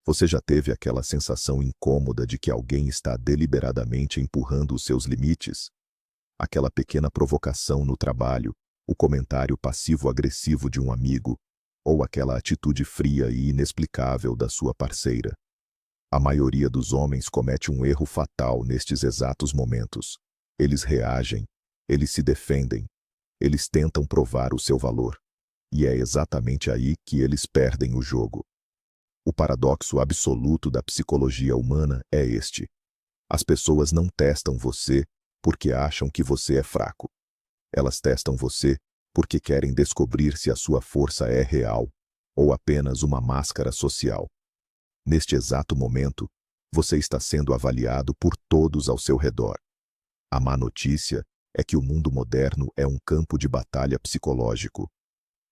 Você já teve aquela sensação incômoda de que alguém está deliberadamente empurrando os seus limites? Aquela pequena provocação no trabalho, o comentário passivo-agressivo de um amigo, ou aquela atitude fria e inexplicável da sua parceira. A maioria dos homens comete um erro fatal nestes exatos momentos. Eles reagem, eles se defendem, eles tentam provar o seu valor. E é exatamente aí que eles perdem o jogo. O paradoxo absoluto da psicologia humana é este: as pessoas não testam você porque acham que você é fraco. Elas testam você porque querem descobrir se a sua força é real ou apenas uma máscara social. Neste exato momento, você está sendo avaliado por todos ao seu redor. A má notícia é que o mundo moderno é um campo de batalha psicológico.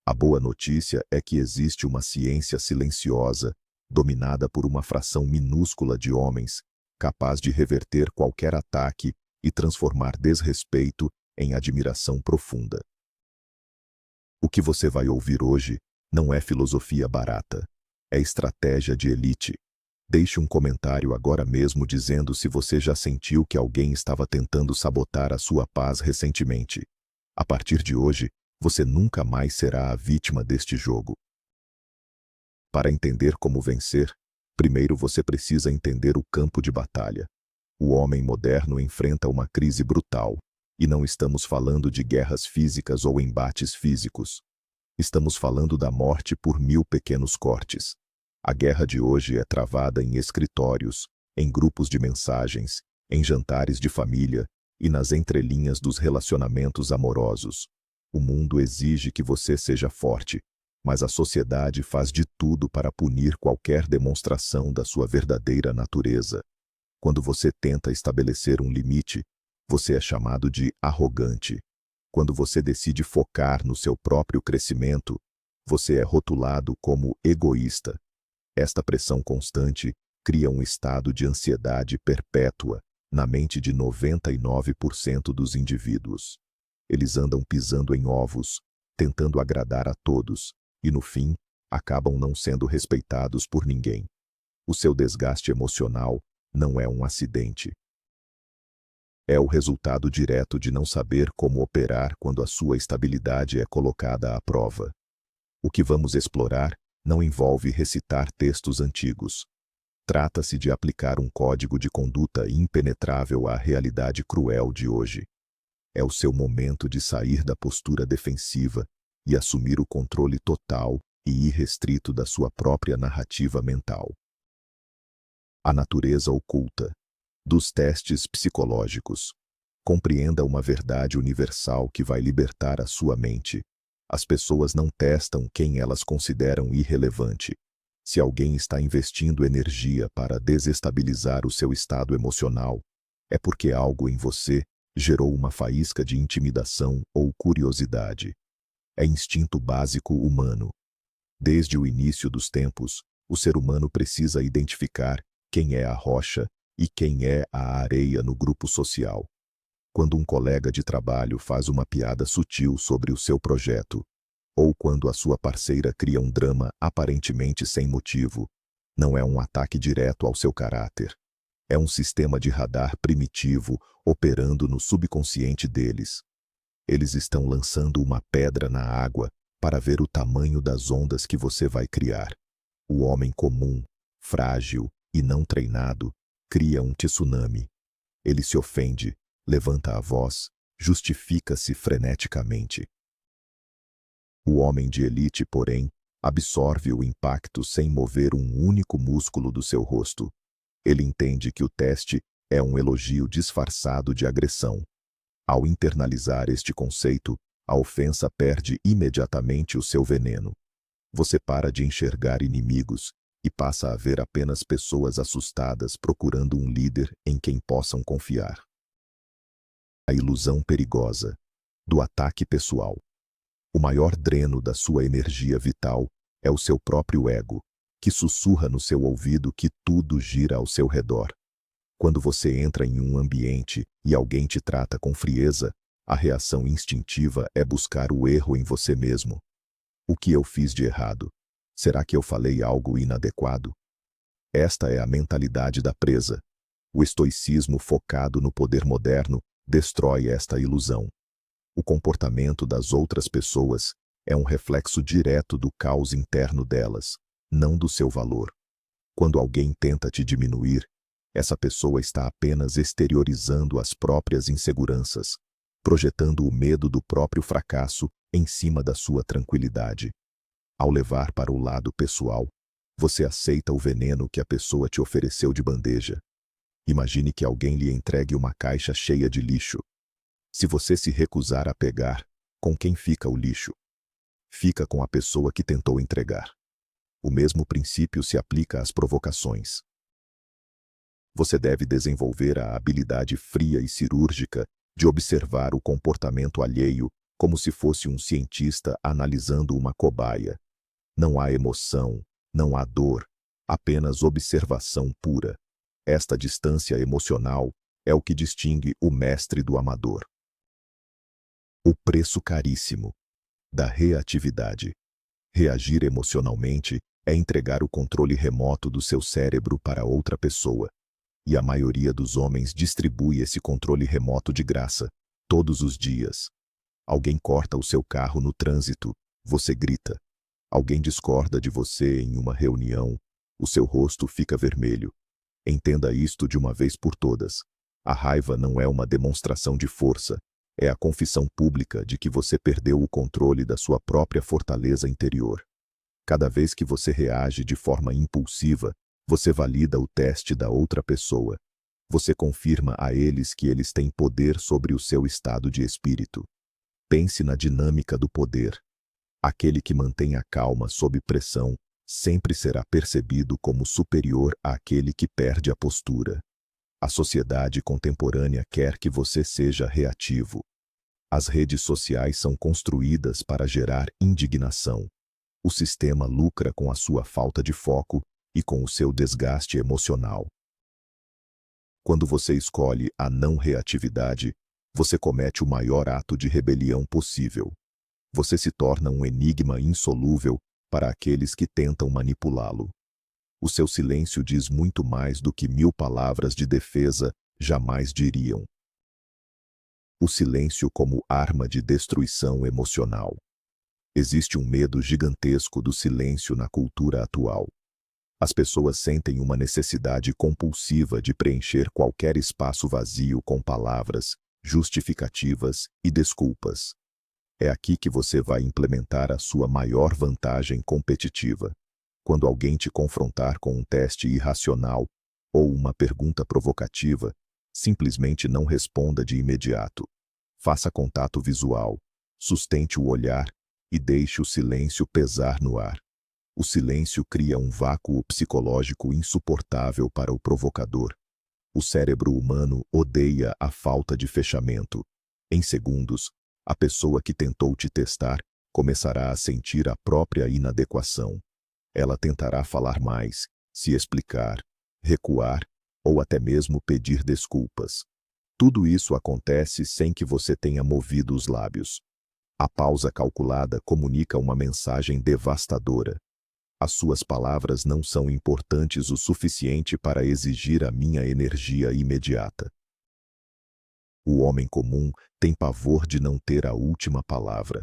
A boa notícia é que existe uma ciência silenciosa, dominada por uma fração minúscula de homens, capaz de reverter qualquer ataque e transformar desrespeito em admiração profunda. O que você vai ouvir hoje não é filosofia barata, é estratégia de elite. Deixe um comentário agora mesmo dizendo se você já sentiu que alguém estava tentando sabotar a sua paz recentemente. A partir de hoje, você nunca mais será a vítima deste jogo. Para entender como vencer, primeiro você precisa entender o campo de batalha. O homem moderno enfrenta uma crise brutal, e não estamos falando de guerras físicas ou embates físicos. Estamos falando da morte por 1000 pequenos cortes. A guerra de hoje é travada em escritórios, em grupos de mensagens, em jantares de família e nas entrelinhas dos relacionamentos amorosos. O mundo exige que você seja forte, mas a sociedade faz de tudo para punir qualquer demonstração da sua verdadeira natureza. Quando você tenta estabelecer um limite, você é chamado de arrogante. Quando você decide focar no seu próprio crescimento, você é rotulado como egoísta. Esta pressão constante cria um estado de ansiedade perpétua na mente de 99% dos indivíduos. Eles andam pisando em ovos, tentando agradar a todos, e no fim, acabam não sendo respeitados por ninguém. O seu desgaste emocional não é um acidente. É o resultado direto de não saber como operar quando a sua estabilidade é colocada à prova. O que vamos explorar não envolve recitar textos antigos. Trata-se de aplicar um código de conduta impenetrável à realidade cruel de hoje. É o seu momento de sair da postura defensiva e assumir o controle total e irrestrito da sua própria narrativa mental. A natureza oculta dos testes psicológicos. Compreenda uma verdade universal que vai libertar a sua mente. As pessoas não testam quem elas consideram irrelevante. Se alguém está investindo energia para desestabilizar o seu estado emocional, é porque algo em você gerou uma faísca de intimidação ou curiosidade. É instinto básico humano. Desde o início dos tempos, o ser humano precisa identificar quem é a rocha e quem é a areia no grupo social. Quando um colega de trabalho faz uma piada sutil sobre o seu projeto, ou quando a sua parceira cria um drama aparentemente sem motivo, não é um ataque direto ao seu caráter. É um sistema de radar primitivo operando no subconsciente deles. Eles estão lançando uma pedra na água para ver o tamanho das ondas que você vai criar. O homem comum, frágil e não treinado, cria um tsunami. Ele se ofende, levanta a voz, justifica-se freneticamente. O homem de elite, porém, absorve o impacto sem mover um único músculo do seu rosto. Ele entende que o teste é um elogio disfarçado de agressão. Ao internalizar este conceito, a ofensa perde imediatamente o seu veneno. Você para de enxergar inimigos e passa a ver apenas pessoas assustadas procurando um líder em quem possam confiar. A ilusão perigosa do ataque pessoal. O maior dreno da sua energia vital é o seu próprio ego, que sussurra no seu ouvido que tudo gira ao seu redor. Quando você entra em um ambiente e alguém te trata com frieza, a reação instintiva é buscar o erro em você mesmo. O que eu fiz de errado? Será que eu falei algo inadequado? Esta é a mentalidade da presa. O estoicismo focado no poder moderno destrói esta ilusão. O comportamento das outras pessoas é um reflexo direto do caos interno delas, não do seu valor. Quando alguém tenta te diminuir, essa pessoa está apenas exteriorizando as próprias inseguranças, projetando o medo do próprio fracasso em cima da sua tranquilidade. Ao levar para o lado pessoal, você aceita o veneno que a pessoa te ofereceu de bandeja. Imagine que alguém lhe entregue uma caixa cheia de lixo. Se você se recusar a pegar, com quem fica o lixo? Fica com a pessoa que tentou entregar. O mesmo princípio se aplica às provocações. Você deve desenvolver a habilidade fria e cirúrgica de observar o comportamento alheio como se fosse um cientista analisando uma cobaia. Não há emoção, não há dor, apenas observação pura. Esta distância emocional é o que distingue o mestre do amador. O preço caríssimo da reatividade. Reagir emocionalmente é entregar o controle remoto do seu cérebro para outra pessoa. E a maioria dos homens distribui esse controle remoto de graça, todos os dias. Alguém corta o seu carro no trânsito, você grita. Alguém discorda de você em uma reunião, o seu rosto fica vermelho. Entenda isto de uma vez por todas. A raiva não é uma demonstração de força, é a confissão pública de que você perdeu o controle da sua própria fortaleza interior. Cada vez que você reage de forma impulsiva, você valida o teste da outra pessoa. Você confirma a eles que eles têm poder sobre o seu estado de espírito. Pense na dinâmica do poder. Aquele que mantém a calma sob pressão sempre será percebido como superior àquele que perde a postura. A sociedade contemporânea quer que você seja reativo. As redes sociais são construídas para gerar indignação. O sistema lucra com a sua falta de foco e com o seu desgaste emocional. Quando você escolhe a não reatividade, você comete o maior ato de rebelião possível. Você se torna um enigma insolúvel para aqueles que tentam manipulá-lo. O seu silêncio diz muito mais do que 1000 palavras de defesa jamais diriam. O silêncio como arma de destruição emocional. Existe um medo gigantesco do silêncio na cultura atual. As pessoas sentem uma necessidade compulsiva de preencher qualquer espaço vazio com palavras, justificativas e desculpas. É aqui que você vai implementar a sua maior vantagem competitiva. Quando alguém te confrontar com um teste irracional ou uma pergunta provocativa, simplesmente não responda de imediato. Faça contato visual, sustente o olhar e deixe o silêncio pesar no ar. O silêncio cria um vácuo psicológico insuportável para o provocador. O cérebro humano odeia a falta de fechamento. Em segundos, a pessoa que tentou te testar começará a sentir a própria inadequação. Ela tentará falar mais, se explicar, recuar ou até mesmo pedir desculpas. Tudo isso acontece sem que você tenha movido os lábios. A pausa calculada comunica uma mensagem devastadora. As suas palavras não são importantes o suficiente para exigir a minha energia imediata. O homem comum tem pavor de não ter a última palavra.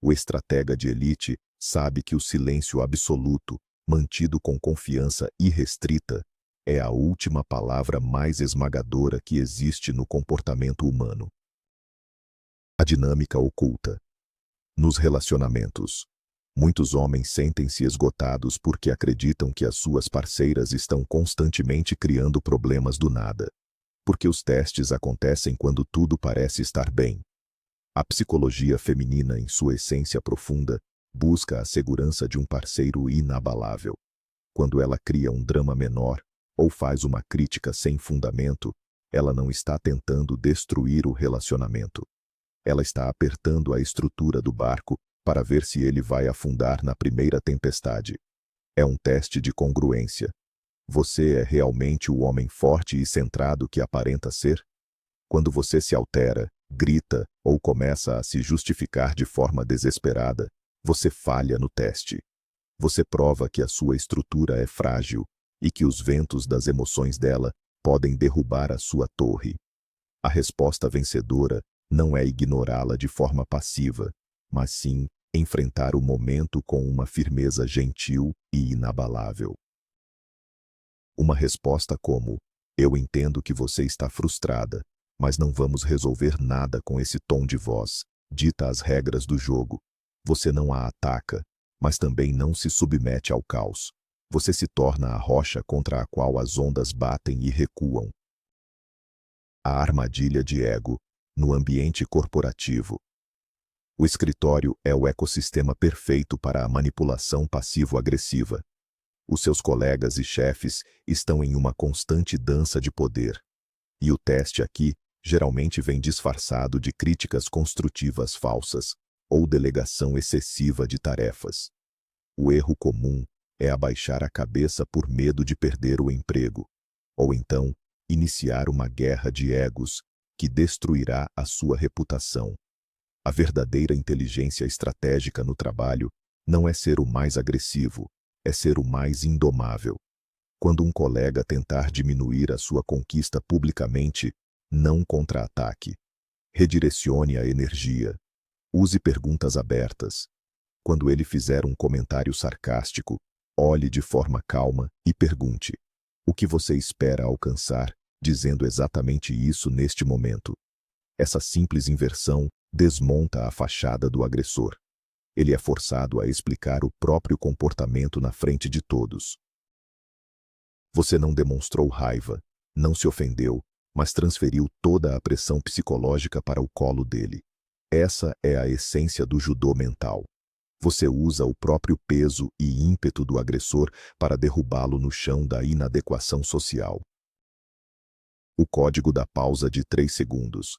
O estratega de elite sabe que o silêncio absoluto, mantido com confiança irrestrita, é a última palavra mais esmagadora que existe no comportamento humano. A dinâmica oculta. Nos relacionamentos, muitos homens sentem-se esgotados porque acreditam que as suas parceiras estão constantemente criando problemas do nada. Porque os testes acontecem quando tudo parece estar bem. A psicologia feminina, em sua essência profunda, busca a segurança de um parceiro inabalável. Quando ela cria um drama menor ou faz uma crítica sem fundamento, ela não está tentando destruir o relacionamento. Ela está apertando a estrutura do barco para ver se ele vai afundar na primeira tempestade. É um teste de congruência. Você é realmente o homem forte e centrado que aparenta ser? Quando você se altera, grita ou começa a se justificar de forma desesperada, você falha no teste. Você prova que a sua estrutura é frágil, e que os ventos das emoções dela podem derrubar a sua torre. A resposta vencedora não é ignorá-la de forma passiva, mas sim enfrentar o momento com uma firmeza gentil e inabalável. Uma resposta como: "Eu entendo que você está frustrada, mas não vamos resolver nada com esse tom de voz", dita as regras do jogo. Você não a ataca, mas também não se submete ao caos. Você se torna a rocha contra a qual as ondas batem e recuam. A armadilha de ego no ambiente corporativo. O escritório é o ecossistema perfeito para a manipulação passivo-agressiva. Os seus colegas e chefes estão em uma constante dança de poder. E o teste aqui geralmente vem disfarçado de críticas construtivas falsas ou delegação excessiva de tarefas. O erro comum é abaixar a cabeça por medo de perder o emprego, ou então iniciar uma guerra de egos que destruirá a sua reputação. A verdadeira inteligência estratégica no trabalho não é ser o mais agressivo, é ser o mais indomável. Quando um colega tentar diminuir a sua conquista publicamente, não contra-ataque. Redirecione a energia. Use perguntas abertas. Quando ele fizer um comentário sarcástico, olhe de forma calma e pergunte: o que você espera alcançar dizendo exatamente isso neste momento? Essa simples inversão desmonta a fachada do agressor. Ele é forçado a explicar o próprio comportamento na frente de todos. Você não demonstrou raiva, não se ofendeu, mas transferiu toda a pressão psicológica para o colo dele. Essa é a essência do judô mental. Você usa o próprio peso e ímpeto do agressor para derrubá-lo no chão da inadequação social. O código da pausa de 3 segundos.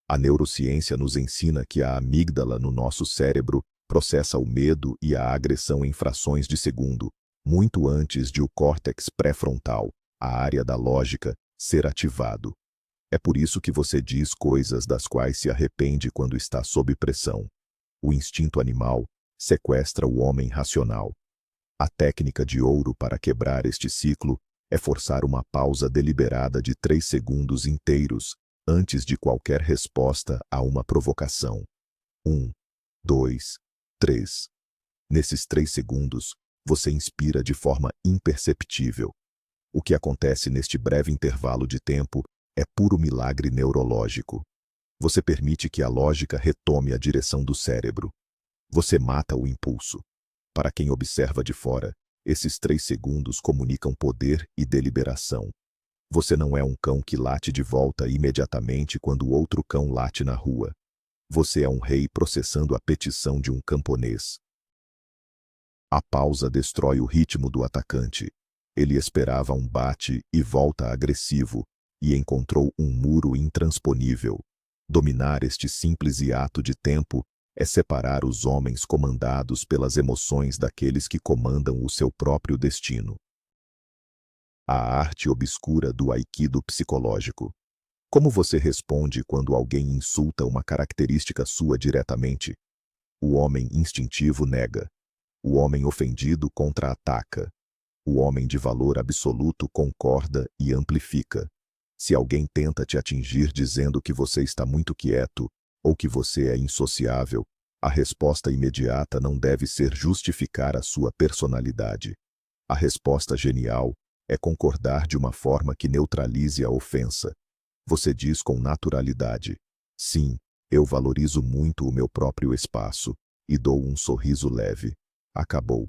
A neurociência nos ensina que a amígdala no nosso cérebro processa o medo e a agressão em frações de segundo, muito antes de o córtex pré-frontal, a área da lógica, ser ativado. É por isso que você diz coisas das quais se arrepende quando está sob pressão. O instinto animal sequestra o homem racional. A técnica de ouro para quebrar este ciclo é forçar uma pausa deliberada de 3 segundos inteiros antes de qualquer resposta a uma provocação. 1, 2, 3. Nesses 3 segundos, você inspira de forma imperceptível. O que acontece neste breve intervalo de tempo é puro milagre neurológico. Você permite que a lógica retome a direção do cérebro. Você mata o impulso. Para quem observa de fora, esses 3 segundos comunicam poder e deliberação. Você não é um cão que late de volta imediatamente quando outro cão late na rua. Você é um rei processando a petição de um camponês. A pausa destrói o ritmo do atacante. Ele esperava um bate e volta agressivo e encontrou um muro intransponível. Dominar este simples hiato de tempo é separar os homens comandados pelas emoções daqueles que comandam o seu próprio destino. A arte obscura do aikido psicológico. Como você responde quando alguém insulta uma característica sua diretamente? O homem instintivo nega. O homem ofendido contra-ataca. O homem de valor absoluto concorda e amplifica. Se alguém tenta te atingir dizendo que você está muito quieto ou que você é insociável, a resposta imediata não deve ser justificar a sua personalidade. A resposta genial é concordar de uma forma que neutralize a ofensa. Você diz com naturalidade: sim, eu valorizo muito o meu próprio espaço, e dou um sorriso leve. Acabou.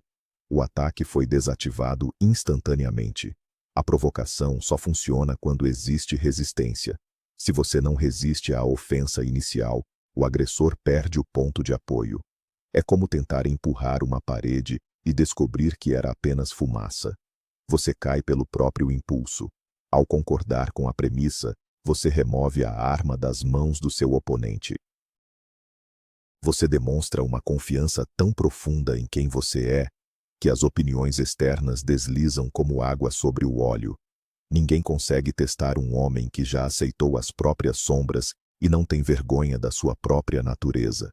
O ataque foi desativado instantaneamente. A provocação só funciona quando existe resistência. Se você não resiste à ofensa inicial, o agressor perde o ponto de apoio. É como tentar empurrar uma parede e descobrir que era apenas fumaça. Você cai pelo próprio impulso. Ao concordar com a premissa, você remove a arma das mãos do seu oponente. Você demonstra uma confiança tão profunda em quem você é, que as opiniões externas deslizam como água sobre o óleo. Ninguém consegue testar um homem que já aceitou as próprias sombras e não tem vergonha da sua própria natureza.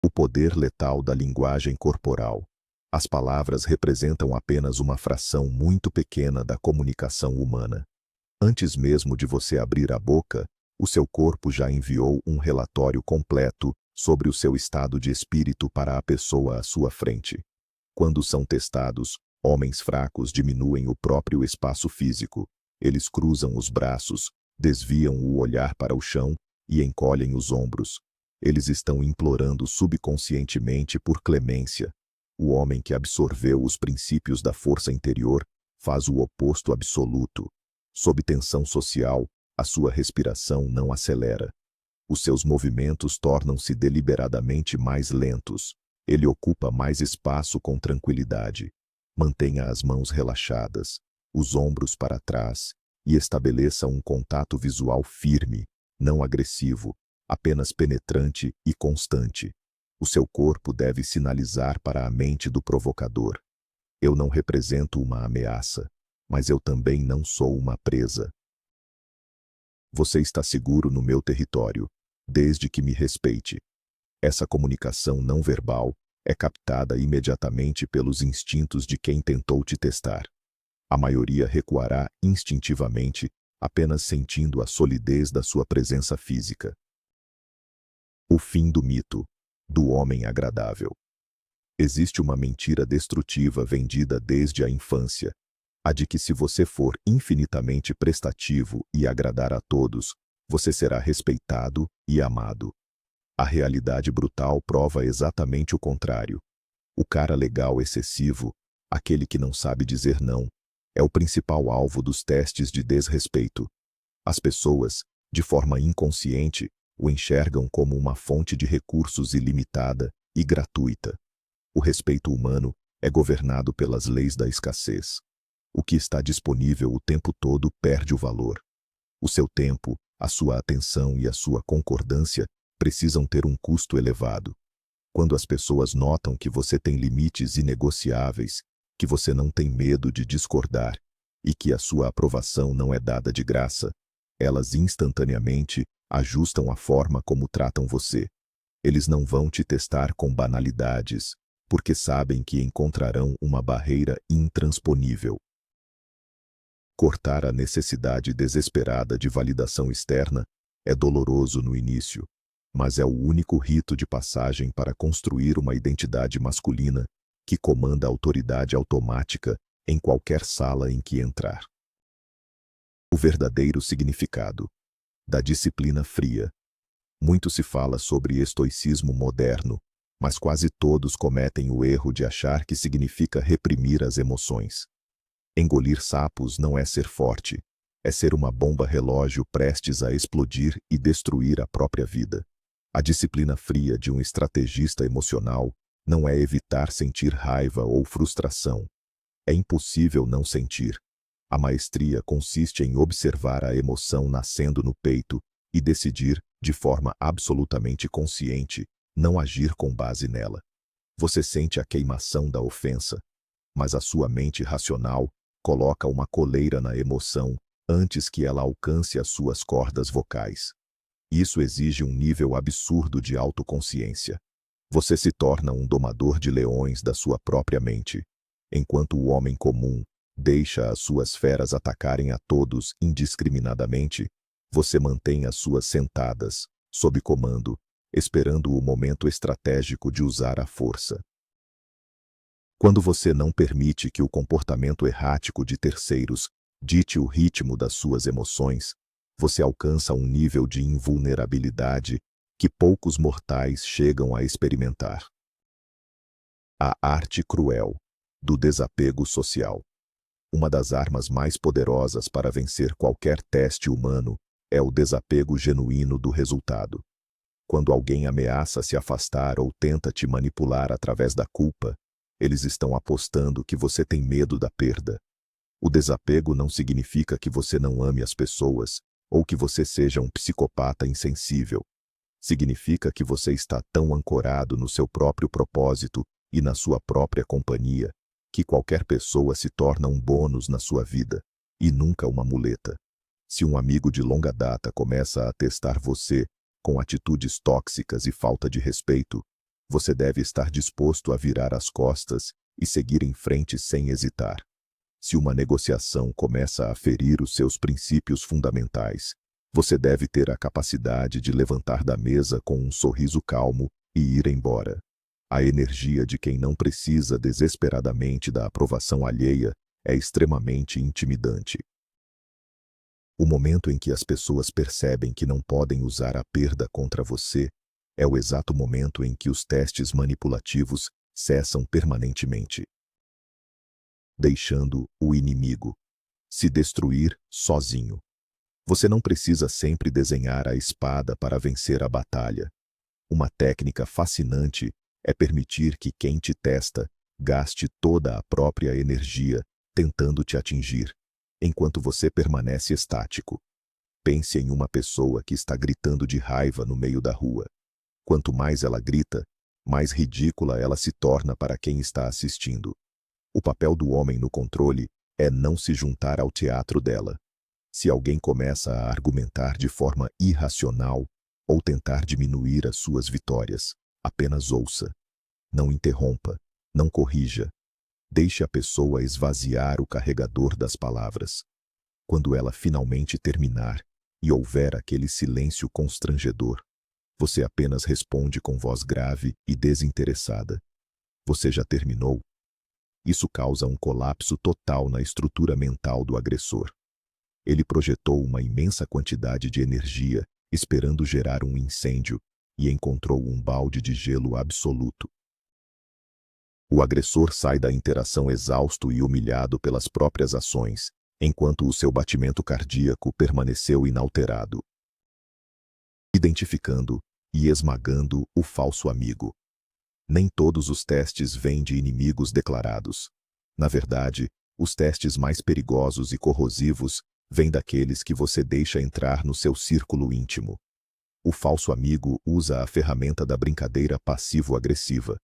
O poder letal da linguagem corporal. As palavras representam apenas uma fração muito pequena da comunicação humana. Antes mesmo de você abrir a boca, o seu corpo já enviou um relatório completo sobre o seu estado de espírito para a pessoa à sua frente. Quando são testados, homens fracos diminuem o próprio espaço físico. Eles cruzam os braços, desviam o olhar para o chão e encolhem os ombros. Eles estão implorando subconscientemente por clemência. O homem que absorveu os princípios da força interior faz o oposto absoluto. Sob tensão social, a sua respiração não acelera. Os seus movimentos tornam-se deliberadamente mais lentos. Ele ocupa mais espaço com tranquilidade. Mantenha as mãos relaxadas, os ombros para trás e estabeleça um contato visual firme, não agressivo, apenas penetrante e constante. O seu corpo deve sinalizar para a mente do provocador: eu não represento uma ameaça, mas eu também não sou uma presa. Você está seguro no meu território, desde que me respeite. Essa comunicação não verbal é captada imediatamente pelos instintos de quem tentou te testar. A maioria recuará instintivamente, apenas sentindo a solidez da sua presença física. O fim do mito do homem agradável. Existe uma mentira destrutiva vendida desde a infância, a de que se você for infinitamente prestativo e agradar a todos, você será respeitado e amado. A realidade brutal prova exatamente o contrário. O cara legal excessivo, aquele que não sabe dizer não, é o principal alvo dos testes de desrespeito. As pessoas, de forma inconsciente, o enxergam como uma fonte de recursos ilimitada e gratuita. O respeito humano é governado pelas leis da escassez. O que está disponível o tempo todo perde o valor. O seu tempo, a sua atenção e a sua concordância precisam ter um custo elevado. Quando as pessoas notam que você tem limites inegociáveis, que você não tem medo de discordar e que a sua aprovação não é dada de graça, elas instantaneamente ajustam a forma como tratam você. Eles não vão te testar com banalidades, porque sabem que encontrarão uma barreira intransponível. Cortar a necessidade desesperada de validação externa é doloroso no início, mas é o único rito de passagem para construir uma identidade masculina que comanda a autoridade automática em qualquer sala em que entrar. O verdadeiro significado da disciplina fria. Muito se fala sobre estoicismo moderno, mas quase todos cometem o erro de achar que significa reprimir as emoções. Engolir sapos não é ser forte, é ser uma bomba relógio prestes a explodir e destruir a própria vida. A disciplina fria de um estrategista emocional não é evitar sentir raiva ou frustração. É impossível não sentir. A maestria consiste em observar a emoção nascendo no peito e decidir, de forma absolutamente consciente, não agir com base nela. Você sente a queimação da ofensa, mas a sua mente racional coloca uma coleira na emoção antes que ela alcance as suas cordas vocais. Isso exige um nível absurdo de autoconsciência. Você se torna um domador de leões da sua própria mente, enquanto o homem comum deixa as suas feras atacarem a todos indiscriminadamente. Você mantém as suas sentadas, sob comando, esperando o momento estratégico de usar a força. Quando você não permite que o comportamento errático de terceiros dite o ritmo das suas emoções, você alcança um nível de invulnerabilidade que poucos mortais chegam a experimentar. A arte cruel do desapego social. Uma das armas mais poderosas para vencer qualquer teste humano é o desapego genuíno do resultado. Quando alguém ameaça se afastar ou tenta te manipular através da culpa, eles estão apostando que você tem medo da perda. O desapego não significa que você não ame as pessoas ou que você seja um psicopata insensível. Significa que você está tão ancorado no seu próprio propósito e na sua própria companhia que qualquer pessoa se torna um bônus na sua vida e nunca uma muleta. Se um amigo de longa data começa a testar você com atitudes tóxicas e falta de respeito, você deve estar disposto a virar as costas e seguir em frente sem hesitar. Se uma negociação começa a ferir os seus princípios fundamentais, você deve ter a capacidade de levantar da mesa com um sorriso calmo e ir embora. A energia de quem não precisa desesperadamente da aprovação alheia é extremamente intimidante. O momento em que as pessoas percebem que não podem usar a perda contra você é o exato momento em que os testes manipulativos cessam permanentemente, deixando o inimigo se destruir sozinho. Você não precisa sempre desenhar a espada para vencer a batalha. Uma técnica fascinante é permitir que quem te testa gaste toda a própria energia tentando te atingir, enquanto você permanece estático. Pense em uma pessoa que está gritando de raiva no meio da rua. Quanto mais ela grita, mais ridícula ela se torna para quem está assistindo. O papel do homem no controle é não se juntar ao teatro dela. Se alguém começa a argumentar de forma irracional ou tentar diminuir as suas vitórias, apenas ouça. Não interrompa, não corrija. Deixe a pessoa esvaziar o carregador das palavras. Quando ela finalmente terminar e houver aquele silêncio constrangedor, você apenas responde com voz grave e desinteressada. Você já terminou? Isso causa um colapso total na estrutura mental do agressor. Ele projetou uma imensa quantidade de energia, esperando gerar um incêndio, e encontrou um balde de gelo absoluto. O agressor sai da interação exausto e humilhado pelas próprias ações, enquanto o seu batimento cardíaco permaneceu inalterado. Identificando e esmagando o falso amigo. Nem todos os testes vêm de inimigos declarados. Na verdade, os testes mais perigosos e corrosivos vêm daqueles que você deixa entrar no seu círculo íntimo. O falso amigo usa a ferramenta da brincadeira passivo-agressiva.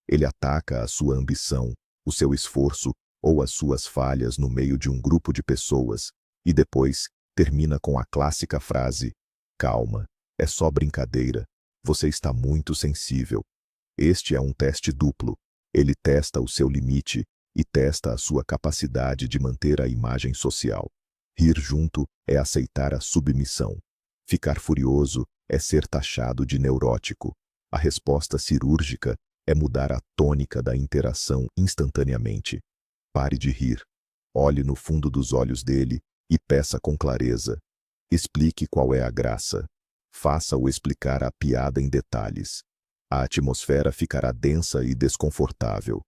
Ele ataca a sua ambição, o seu esforço ou as suas falhas no meio de um grupo de pessoas, e depois termina com a clássica frase: "Calma, é só brincadeira, você está muito sensível." Este é um teste duplo. Ele testa o seu limite e testa a sua capacidade de manter a imagem social. Rir junto é aceitar a submissão. Ficar furioso é ser taxado de neurótico. A resposta cirúrgica é mudar a tônica da interação instantaneamente. Pare de rir. Olhe no fundo dos olhos dele e peça com clareza. Explique qual é a graça. Faça-o explicar a piada em detalhes. A atmosfera ficará densa e desconfortável.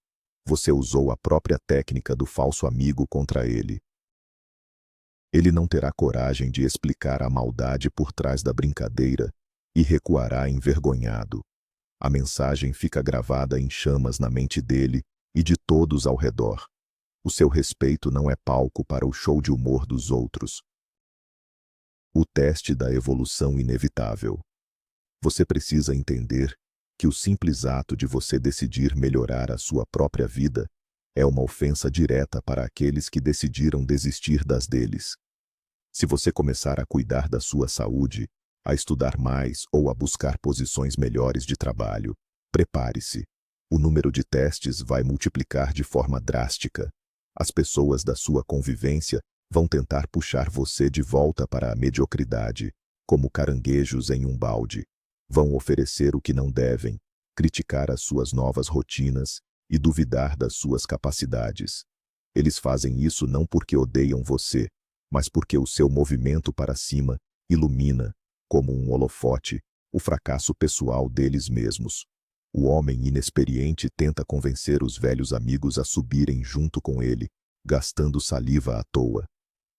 Você usou a própria técnica do falso amigo contra ele. Ele não terá coragem de explicar a maldade por trás da brincadeira e recuará envergonhado. A mensagem fica gravada em chamas na mente dele e de todos ao redor. O seu respeito não é palco para o show de humor dos outros. O teste da evolução inevitável. Você precisa entender que o simples ato de você decidir melhorar a sua própria vida é uma ofensa direta para aqueles que decidiram desistir das deles. Se você começar a cuidar da sua saúde, a estudar mais ou a buscar posições melhores de trabalho, prepare-se. O número de testes vai multiplicar de forma drástica. As pessoas da sua convivência vão tentar puxar você de volta para a mediocridade, como caranguejos em um balde. Vão oferecer o que não devem, criticar as suas novas rotinas e duvidar das suas capacidades. Eles fazem isso não porque odeiam você, mas porque o seu movimento para cima ilumina, como um holofote, o fracasso pessoal deles mesmos. O homem inexperiente tenta convencer os velhos amigos a subirem junto com ele, gastando saliva à toa.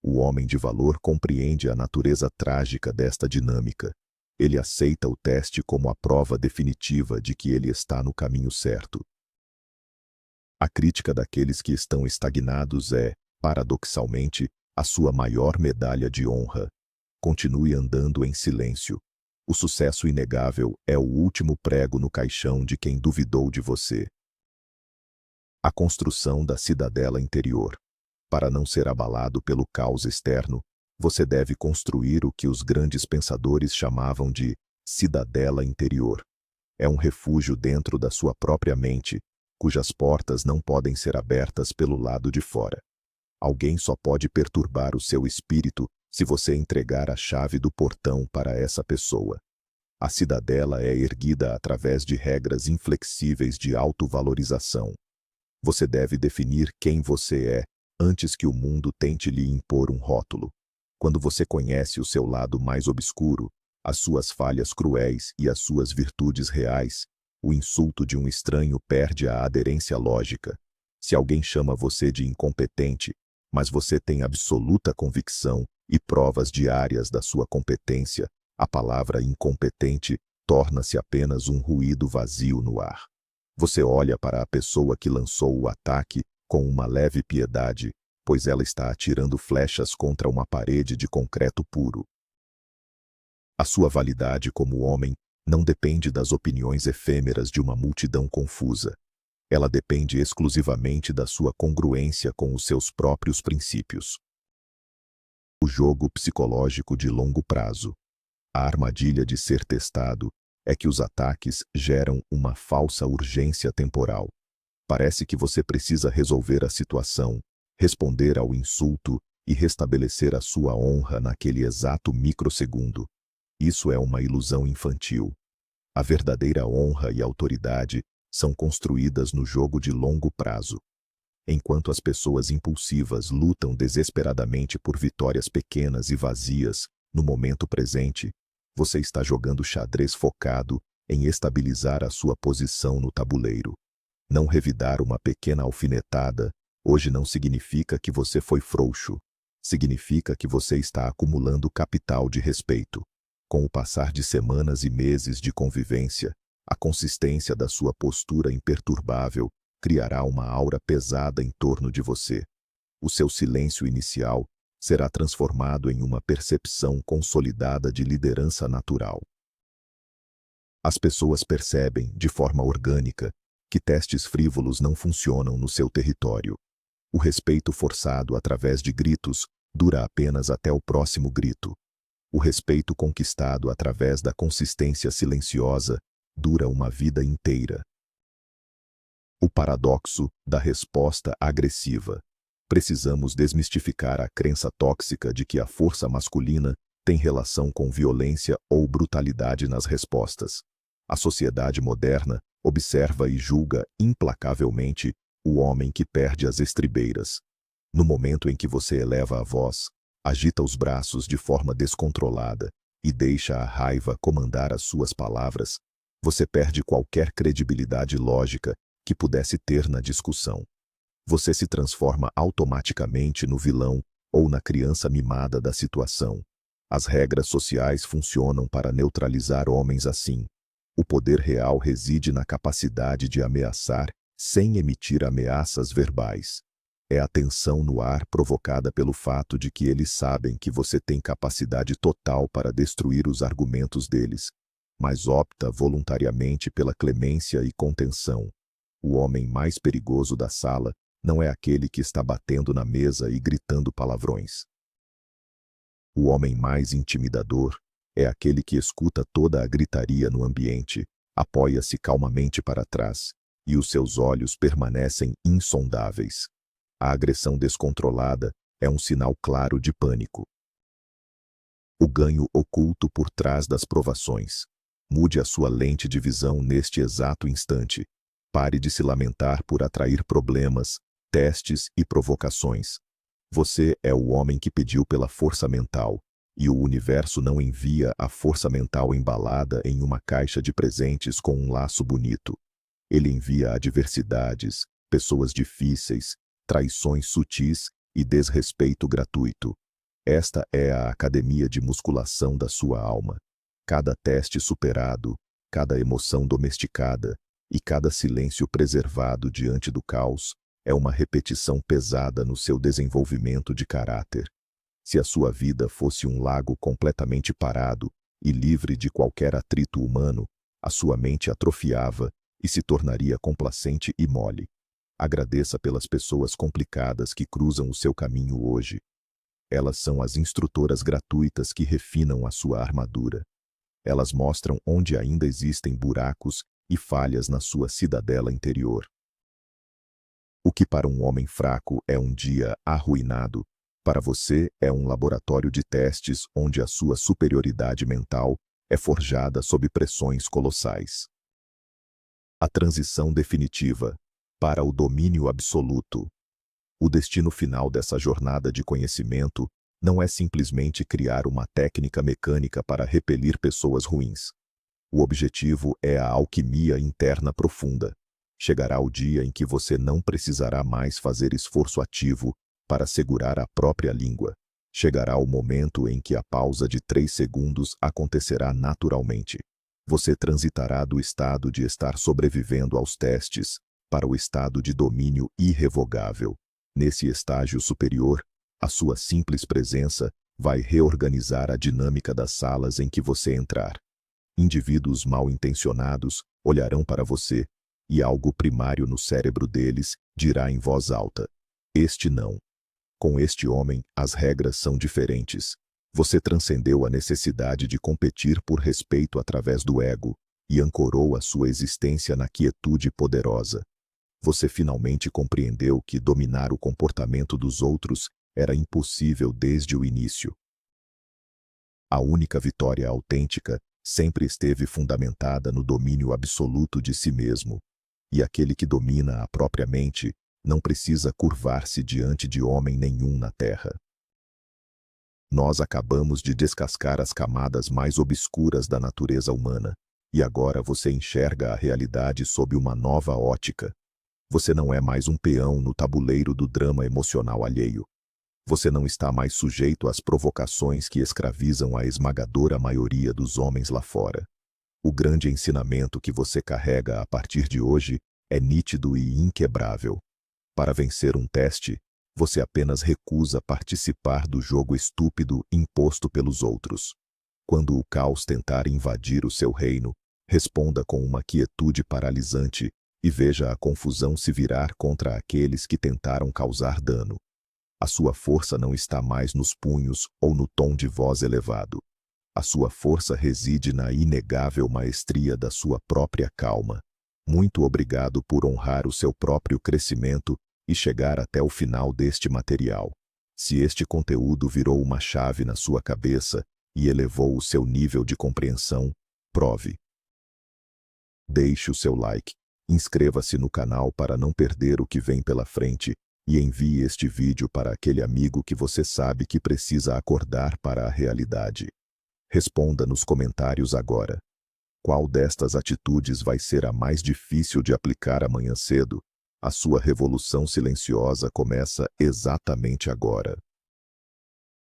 O homem de valor compreende a natureza trágica desta dinâmica. Ele aceita o teste como a prova definitiva de que ele está no caminho certo. A crítica daqueles que estão estagnados é, paradoxalmente, a sua maior medalha de honra. Continue andando em silêncio. O sucesso inegável é o último prego no caixão de quem duvidou de você. A construção da cidadela interior. Para não ser abalado pelo caos externo, você deve construir o que os grandes pensadores chamavam de cidadela interior. É um refúgio dentro da sua própria mente, cujas portas não podem ser abertas pelo lado de fora. Alguém só pode perturbar o seu espírito se você entregar a chave do portão para essa pessoa. A cidadela é erguida através de regras inflexíveis de autovalorização. Você deve definir quem você é antes que o mundo tente lhe impor um rótulo. Quando você conhece o seu lado mais obscuro, as suas falhas cruéis e as suas virtudes reais, o insulto de um estranho perde a aderência lógica. Se alguém chama você de incompetente, mas você tem absoluta convicção e provas diárias da sua competência, a palavra incompetente torna-se apenas um ruído vazio no ar. Você olha para a pessoa que lançou o ataque com uma leve piedade, pois ela está atirando flechas contra uma parede de concreto puro. A sua validade como homem não depende das opiniões efêmeras de uma multidão confusa. Ela depende exclusivamente da sua congruência com os seus próprios princípios. O jogo psicológico de longo prazo. A armadilha de ser testado é que os ataques geram uma falsa urgência temporal. Parece que você precisa resolver a situação, responder ao insulto e restabelecer a sua honra naquele exato microsegundo. Isso é uma ilusão infantil. A verdadeira honra e autoridade são construídas no jogo de longo prazo. Enquanto as pessoas impulsivas lutam desesperadamente por vitórias pequenas e vazias no momento presente, você está jogando xadrez focado em estabilizar a sua posição no tabuleiro. Não revidar uma pequena alfinetada hoje não significa que você foi frouxo. Significa que você está acumulando capital de respeito. Com o passar de semanas e meses de convivência, a consistência da sua postura imperturbável criará uma aura pesada em torno de você. O seu silêncio inicial será transformado em uma percepção consolidada de liderança natural. As pessoas percebem, de forma orgânica, que testes frívolos não funcionam no seu território. O respeito forçado através de gritos dura apenas até o próximo grito. O respeito conquistado através da consistência silenciosa dura uma vida inteira. O paradoxo da resposta agressiva. Precisamos desmistificar a crença tóxica de que a força masculina tem relação com violência ou brutalidade nas respostas. A sociedade moderna observa e julga implacavelmente o homem que perde as estribeiras. No momento em que você eleva a voz, agita os braços de forma descontrolada e deixa a raiva comandar as suas palavras, você perde qualquer credibilidade lógica que pudesse ter na discussão. Você se transforma automaticamente no vilão ou na criança mimada da situação. As regras sociais funcionam para neutralizar homens assim. O poder real reside na capacidade de ameaçar sem emitir ameaças verbais. É a tensão no ar provocada pelo fato de que eles sabem que você tem capacidade total para destruir os argumentos deles, mas opta voluntariamente pela clemência e contenção. O homem mais perigoso da sala não é aquele que está batendo na mesa e gritando palavrões. O homem mais intimidador é aquele que escuta toda a gritaria no ambiente, apoia-se calmamente para trás, e os seus olhos permanecem insondáveis. A agressão descontrolada é um sinal claro de pânico. O ganho oculto por trás das provações. Mude a sua lente de visão neste exato instante. Pare de se lamentar por atrair problemas, testes e provocações. Você é o homem que pediu pela força mental, e o universo não envia a força mental embalada em uma caixa de presentes com um laço bonito. Ele envia adversidades, pessoas difíceis, traições sutis e desrespeito gratuito. Esta é a academia de musculação da sua alma. Cada teste superado, cada emoção domesticada e cada silêncio preservado diante do caos é uma repetição pesada no seu desenvolvimento de caráter. Se a sua vida fosse um lago completamente parado e livre de qualquer atrito humano, a sua mente atrofiava e se tornaria complacente e mole. Agradeça pelas pessoas complicadas que cruzam o seu caminho hoje. Elas são as instrutoras gratuitas que refinam a sua armadura. Elas mostram onde ainda existem buracos e falhas na sua cidadela interior. O que para um homem fraco é um dia arruinado, para você é um laboratório de testes onde a sua superioridade mental é forjada sob pressões colossais. A transição definitiva para o domínio absoluto. O destino final dessa jornada de conhecimento não é simplesmente criar uma técnica mecânica para repelir pessoas ruins. O objetivo é a alquimia interna profunda. Chegará o dia em que você não precisará mais fazer esforço ativo para segurar a própria língua. Chegará o momento em que a pausa de 3 segundos acontecerá naturalmente. Você transitará do estado de estar sobrevivendo aos testes para o estado de domínio irrevogável. Nesse estágio superior, a sua simples presença vai reorganizar a dinâmica das salas em que você entrar. Indivíduos mal intencionados olharão para você e algo primário no cérebro deles dirá em voz alta: este não. Com este homem, as regras são diferentes. Você transcendeu a necessidade de competir por respeito através do ego e ancorou a sua existência na quietude poderosa. Você finalmente compreendeu que dominar o comportamento dos outros era impossível desde o início. A única vitória autêntica sempre esteve fundamentada no domínio absoluto de si mesmo, e aquele que domina a própria mente não precisa curvar-se diante de homem nenhum na terra. Nós acabamos de descascar as camadas mais obscuras da natureza humana, e agora você enxerga a realidade sob uma nova ótica. Você não é mais um peão no tabuleiro do drama emocional alheio. Você não está mais sujeito às provocações que escravizam a esmagadora maioria dos homens lá fora. O grande ensinamento que você carrega a partir de hoje é nítido e inquebrável. Para vencer um teste, você apenas recusa participar do jogo estúpido imposto pelos outros. Quando o caos tentar invadir o seu reino, responda com uma quietude paralisante e veja a confusão se virar contra aqueles que tentaram causar dano. A sua força não está mais nos punhos ou no tom de voz elevado. A sua força reside na inegável maestria da sua própria calma. Muito obrigado por honrar o seu próprio crescimento e chegar até o final deste material. Se este conteúdo virou uma chave na sua cabeça e elevou o seu nível de compreensão, prove. Deixe o seu like, inscreva-se no canal para não perder o que vem pela frente e envie este vídeo para aquele amigo que você sabe que precisa acordar para a realidade. Responda nos comentários agora. Qual destas atitudes vai ser a mais difícil de aplicar amanhã cedo? A sua revolução silenciosa começa exatamente agora.